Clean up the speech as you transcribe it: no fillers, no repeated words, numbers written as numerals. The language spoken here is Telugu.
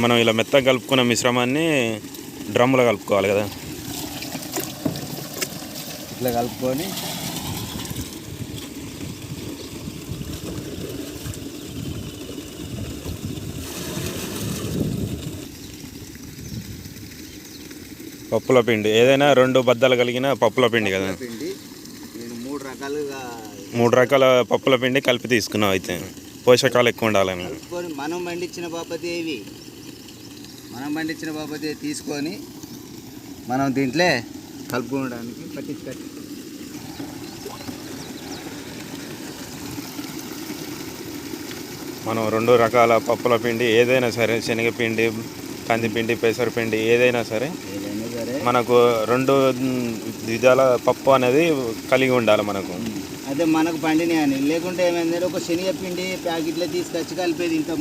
మనం ఇలా మెత్తగా కలుపుకున్న మిశ్రమాన్ని డ్రమ్ములో కలుపుకోవాలి కదా. ఇట్లా కలుపుకొని పప్పుల పిండి ఏదైనా 2 బద్దలు కలిగిన పప్పుల పిండి కదా. పిండి నేను 3 రకాలుగా 3 రకాల పప్పుల పిండి కలిపి తీసుకున్నాం. అయితే పోషకాలు ఎక్కువ ఉండాలని కలుపుకొని మనం పండించిన బాపతి తీసుకొని మనం దీంట్లో కలుపుకోవడానికి పట్టించుకోవాలి. మనం 2 రకాల పప్పుల పిండి ఏదైనా సరే, శనగపిండి, కందిపిండి, పెసరపిండి ఏదైనా సరే మనకు 2 విధాల పప్పు అనేది కలిగి ఉండాలి మనకు. అదే మనకు పండినాయి అని లేకుంటే ఏమైందంటే ఒక శనగపిండి ప్యాకెట్లో తీసుకొచ్చి కలిపేది ఇంత